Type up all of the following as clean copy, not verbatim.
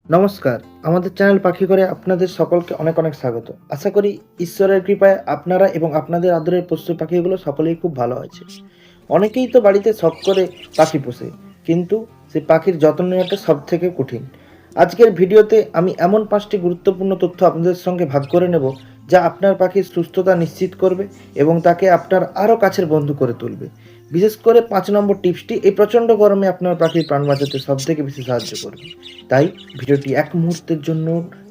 নমস্কার, আমাদের চ্যানেল পাখি ঘরে আপনাদের সকলকে অনেক অনেক স্বাগত। আশা করি ঈশ্বরের কৃপায় আপনারা এবং আপনাদের আদরের পশু পাখিগুলো সকলেই খুব ভালো আছে। অনেকেই তো বাড়িতে শখ করে পাখি পোষে, কিন্তু সেই পাখির যত্ন নেওয়াটা সব থেকে কঠিন। আজকের ভিডিওতে আমি এমন 5টি গুরুত্বপূর্ণ তথ্য আপনাদের সঙ্গে ভাগ করে নেব, যা আপনার পাখির সুস্থতা নিশ্চিত করবে এবং তাকে আপনার আরও কাছের বন্ধু করে তুলবে। বিশেষ করে 5 নম্বর টিপসটি এই প্রচণ্ড গরমে আপনার পাখির প্রাণ বাঁচাতে সবথেকে বেশি সাহায্য করবে। তাই ভিডিওটি এক মুহূর্তের জন্য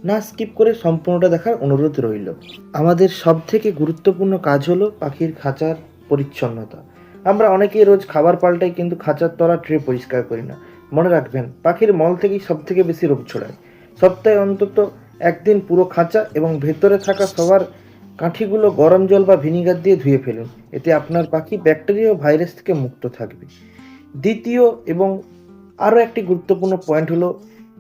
না স্কিপ করে সম্পূর্ণটা দেখার অনুরোধ রইল। আমাদের সবথেকে গুরুত্বপূর্ণ কাজ হলো পাখির খাঁচার পরিচ্ছন্নতা। আমরা অনেকেই রোজ খাবার পাল্টাই, কিন্তু খাঁচার তলা ট্রে পরিষ্কার করি না। মনে রাখবেন, পাখির মল থেকেই সবথেকে বেশি রোগ ছড়ায়। সপ্তাহে অন্তত একদিন পুরো খাঁচা এবং ভেতরে থাকা সবার কাঠিগুলো গরম জল বা ভিনিগার দিয়ে ধুয়ে ফেলুন। এতে আপনার পাখি ব্যাকটেরিয়া ও ভাইরাস থেকে মুক্ত থাকবে। দ্বিতীয় এবং আরও একটি গুরুত্বপূর্ণ পয়েন্ট হলো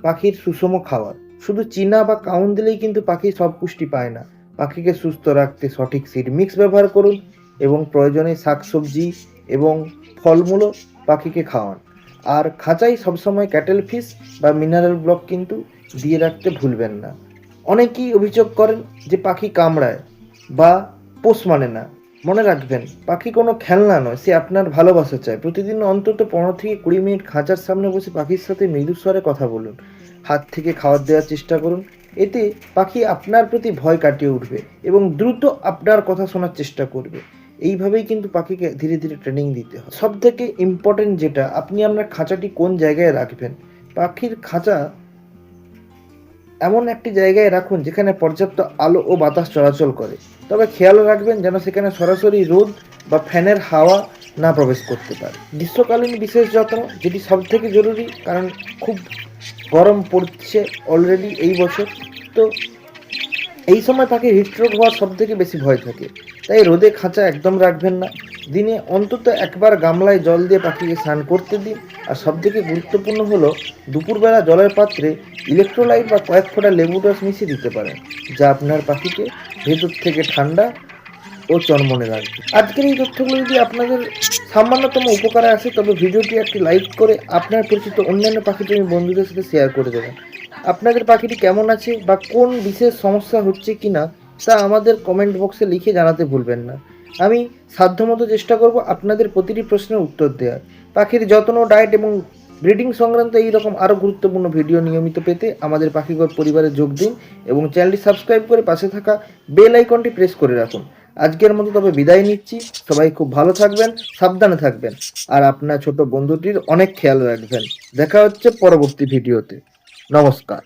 পাখির সুষম খাবার। শুধু চীনা বা কাউন দিলেই কিন্তু পাখি সব পুষ্টি পায় না। পাখিকে সুস্থ রাখতে সঠিক সিড মিক্স ব্যবহার করুন এবং প্রয়োজনে শাকসবজি এবং ফলমূলও পাখিকে খাওয়ান। আর খাঁচায় সবসময় ক্যাটেল ফিশ বা মিনারেল ব্লক কিন্তু দিয়ে রাখতে ভুলবেন না। অনেকেই অভিযোগ করেন যে পাখি কামড়ায় বা পোষ মানে না। মনে রাখবেন, পাখি কোনো খেলনা নয়, সে আপনার ভালোবাসা চায়। প্রতিদিন অন্তত 15 থেকে 20 মিনিট খাঁচার সামনে বসে পাখির সাথে মৃদু স্বরে কথা বলুন। হাত থেকে খাবার দেওয়ার চেষ্টা করুন। এতে পাখি আপনার প্রতি ভয় কাটিয়ে উঠবে এবং দ্রুত আপনার কথা শোনার চেষ্টা করবে। এইভাবেই কিন্তু পাখিকে ধীরে ধীরে ট্রেনিং দিতে হয়। সব থেকে ইম্পর্টেন্ট যেটা, আপনি আপনার খাঁচাটি কোন জায়গায় রাখবেন। পাখির খাঁচা এমন একটি জায়গায় রাখুন যেখানে পর্যাপ্ত আলো ও বাতাস চলাচল করে। তবে খেয়াল রাখবেন যেন সেখানে সরাসরি রোদ বা ফ্যানের হাওয়া না প্রবেশ করতে পারে। গ্রীষ্মকালীন বিশেষ যত্ন, যেটি সব থেকে জরুরি, কারণ খুব গরম পড়ছে অলরেডি এই বছর। তো এই সময় পাখির হিটস্ট্রোক হওয়ার সব থেকে বেশি ভয় থাকে। তাই রোদে খাঁচা একদম রাখবেন না। দিনে অন্তত একবার গামলায় জল দিয়ে পাখিকে স্নান করতে দিন। আর সবথেকে গুরুত্বপূর্ণ হলো, দুপুরবেলা জলের পাত্রে ইলেকট্রোলাইট বা কয়েক ফোঁটা লেবু রস মিশিয়ে দিতে পারেন, যা আপনার পাখিকে ভেতর থেকে ঠান্ডা ও চনমনে রাখবে। আজকের এই তথ্যগুলো যদি আপনাদের সামান্যতম উপকারে আসে, তবে ভিডিওটি একটি লাইক করে আপনার পরিচিত অন্যান্য পাখিপ্রেমী বন্ধুদের সাথে শেয়ার করে দেবেন। আপনাদের পাখিটি কেমন আছে বা কোন বিশেষ সমস্যা হচ্ছে কিনা তা আমাদের কমেন্ট বক্সে লিখে জানাতে ভুলবেন না। আমি সাধ্যমতো চেষ্টা করব আপনাদের প্রতিটি প্রশ্নের উত্তর দেওয়ার। পাখির যত্ন, ডায়েট এবং ব্রিডিং সংক্রান্ত এই রকম আরও গুরুত্বপূর্ণ ভিডিও নিয়মিত পেতে আমাদের পাখিঘর পরিবারে যোগ দিন এবং চ্যানেলটি সাবস্ক্রাইব করে পাশে থাকা বেল আইকনটি প্রেস করে রাখুন। আজকের মতো তবে বিদায় নিচ্ছি। সবাই খুব ভালো থাকবেন, সাবধানে থাকবেন আর আপনার ছোট বন্ধুটির অনেক খেয়াল রাখবেন। দেখা হচ্ছে পরবর্তী ভিডিওতে। নমস্কার।